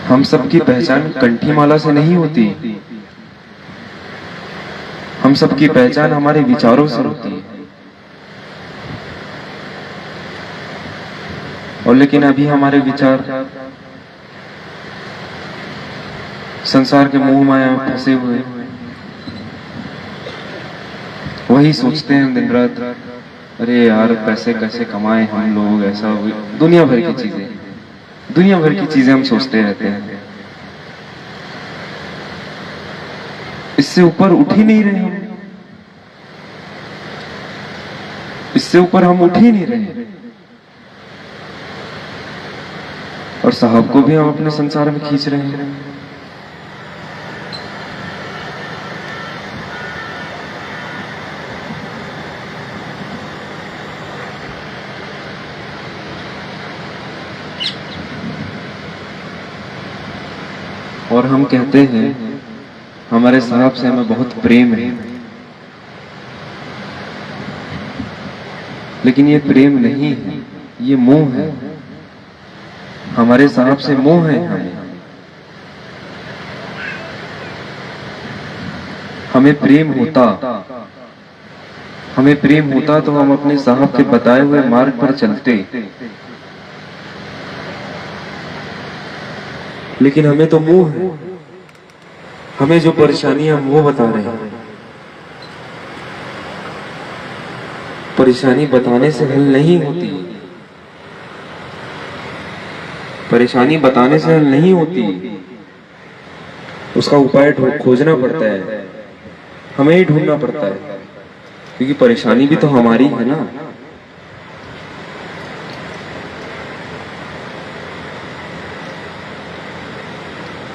हम सबकी पहचान कंठी माला से नहीं होती, हम सबकी पहचान हमारे विचारों से होती है। और लेकिन अभी हमारे विचार संसार के मोह माया में फंसे हुए, वही सोचते हैं दिन रात, अरे यार पैसे कैसे कमाए हम लोग, ऐसा दुनिया भर की चीजें हम सोचते रहते हैं। इससे ऊपर उठ ही नहीं रहे हम, इससे ऊपर हम उठ ही नहीं रहे। और साहब को भी हम अपने संसार में खींच रहे हैं। और हम कहते हैं हमारे साहब से हमें बहुत प्रेम है, लेकिन ये प्रेम नहीं है, ये मोह है। हमारे साहब से मोह है हमें प्रेम होता तो हम अपने साहब के बताए हुए मार्ग पर चलते, लेकिन हमें तो मोह है। हमें जो परेशानियां वो बता रहे हैं, परेशानी बताने से हल नहीं होती, परेशानी बताने से हल नहीं होती, उसका उपाय खोजना पड़ता है, हमें ही ढूंढना पड़ता है, क्योंकि परेशानी भी तो हमारी है ना।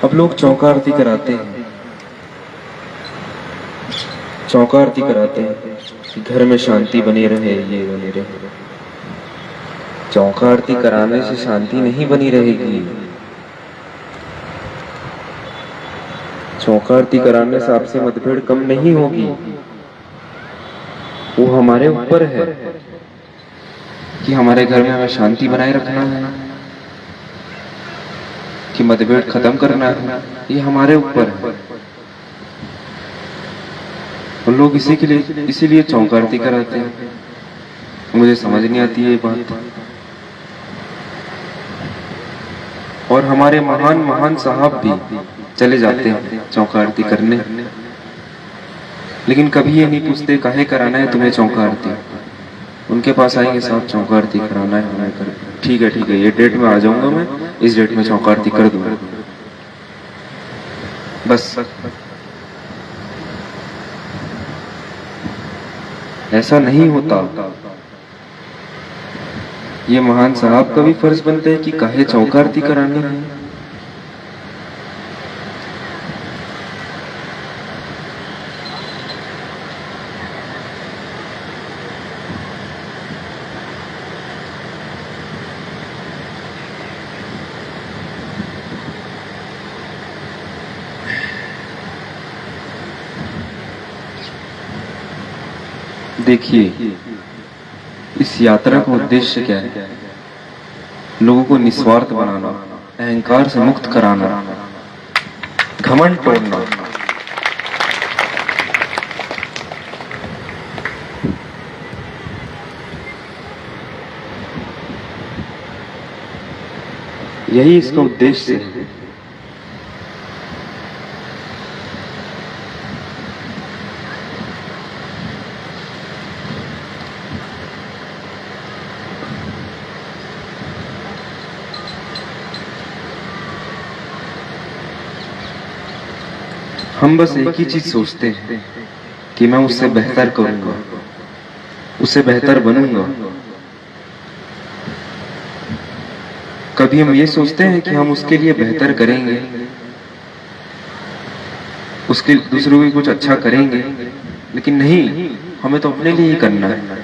अब लोग चौका आरती कराते हैं कि घर में शांति बनी रहे, ये बनी रहे। चौका आरती कराने से शांति नहीं बनी रहेगी, चौका आरती कराने से आपसे मतभेद कम नहीं होगी। वो हमारे ऊपर है कि हमारे घर में हमें शांति बनाए रखना है कि मतभेद खत्म करना है, ये हमारे ऊपर है। और लोग इसीलिए चौका आरती कराते हैं। मुझे समझ नहीं आती है ये बात। और हमारे महान साहब भी चले जाते हैं चौका आरती करने, लेकिन कभी ये नहीं पूछते काहे कराना है तुम्हें चौका आरती। उनके पास आएंगे, साहब चौका आरती कराना है हमें, कर ठीक है ये डेट में आ जाऊंगा, मैं इस डेट में चौका आरती कर दूंगा, बस। ऐसा नहीं होता। ये महान साहब का भी फर्ज बनता है कि काहे चौका आरती करानी है। देखिए, इस यात्रा का उद्देश्य क्या है? लोगों को निस्वार्थ बनाना, अहंकार से मुक्त कराना, घमंड तोड़ना। यही इसका उद्देश्य है। हम बस एक ही चीज सोचते हैं कि मैं उससे बेहतर करूंगा, उससे बेहतर बनूंगा। कभी हम ये सोचते हैं कि हम उसके लिए बेहतर करेंगे, उसके दूसरों को कुछ अच्छा करेंगे, लेकिन नहीं, हमें तो अपने लिए ही करना है।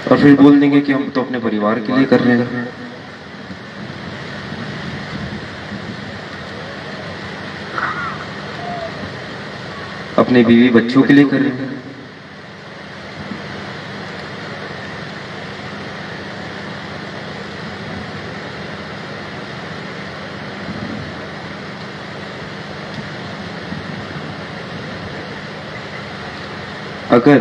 और फिर बोल देंगे कि हम तो अपने परिवार के लिए कर रहे हैं। अपने बीवी बच्चों के लिए कर रहे हैं। अगर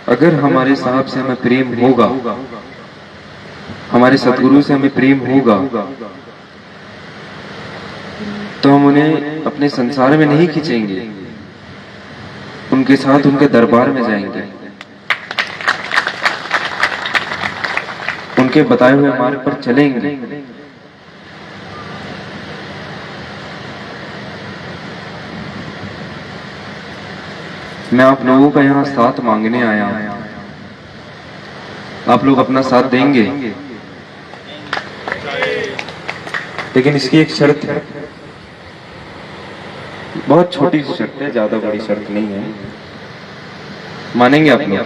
अगर हमारे साहब से हमें प्रेम होगा, हमारे सतगुरु से हमें प्रेम होगा, तो हम उन्हें अपने संसार में नहीं खींचेंगे, उनके साथ उनके दरबार में जाएंगे, उनके बताए हुए मार्ग पर चलेंगे। मैं आप लोगों का यहाँ साथ मांगने आया हूं। आप लोग अपना साथ देंगे, लेकिन इसकी एक शर्त है, बहुत छोटी सी शर्त है, ज्यादा बड़ी शर्त नहीं है। मानेंगे आप लोग?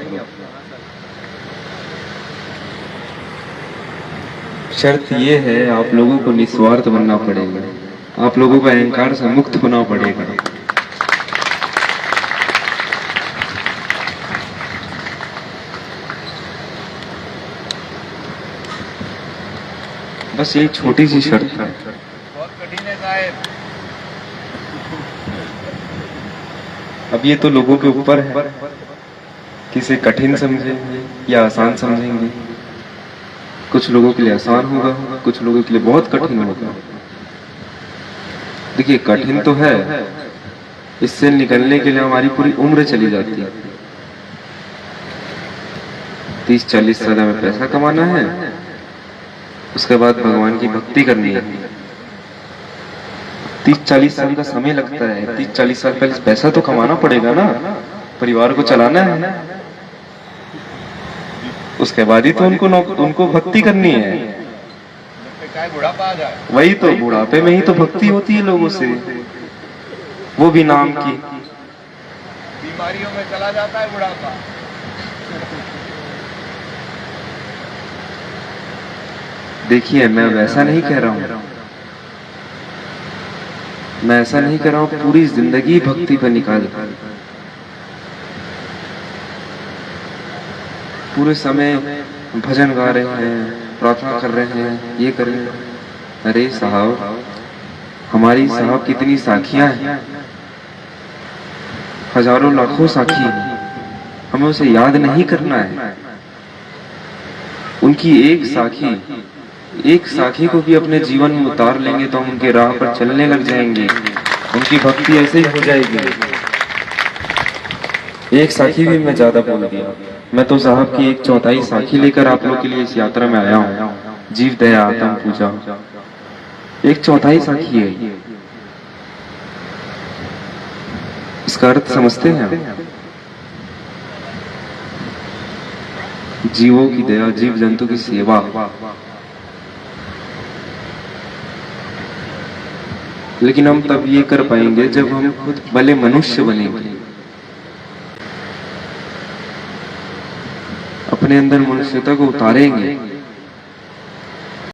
शर्त ये है, आप लोगों को निस्वार्थ बनना पड़ेगा, आप लोगों को अहंकार से मुक्त होना पड़ेगा। बस ये छोटी सी शर्त है। बहुत कठिन है साहब। अब ये तो लोगों के ऊपर है, किसे कठिन समझेंगे या आसान समझेंगे। कुछ लोगों के लिए आसान होगा, कुछ लोगों के लिए बहुत कठिन होगा। देखिए, कठिन तो है, इससे निकलने के लिए हमारी पूरी उम्र चली जाती है। 30-40 साल में पैसा कमाना है, उसके बाद भगवान की भक्ति करनी है। 30-40 साल का समय लगता है। 30-40 साल पहले पैसा तो कमाना पड़ेगा ना, परिवार को चलाना है, उसके बाद ही तो उनको भक्ति करनी है। बुढ़ापा आ जाए, वही तो, बुढ़ापे में ही तो भक्ति होती है लोगों से, वो भी नाम की। बीमारियों में चला जाता है बुढ़ापा। देखिए, मैं वैसा नहीं कह रहा हूं, मैं ऐसा नहीं कह रहा हूं पूरी जिंदगी भक्ति पर निकाल, पूरे समय भजन गा रहे हैं, प्रार्थना कर रहे हैं, ये कर रहे हैं। अरे साहब, हमारी साहब कितनी साखियां हैं, हजारों लाखों साखी हैं, हमें उसे याद नहीं करना है। उनकी एक साखी को भी अपने जीवन में उतार लेंगे तो हम उनके राह पर चलने लग जाएंगे, उनकी भक्ति ऐसे ही हो जाएगी। एक साखी भी मैं ज्यादा बोल दिया, मैं तो साहब की 1/4 साखी लेकर आप लोग के लिए इस यात्रा में आया हूँ। जीव दया आत्म पूजा 1/4 साखी है। इसका अर्थ समझते हैं आप? जीवों की दया, जीव जंतु की सेवा। लेकिन हम तब ये कर पाएंगे जब हम खुद भले मनुष्य बनेंगे, अपने अंदर मनुष्यता को उतारेंगे,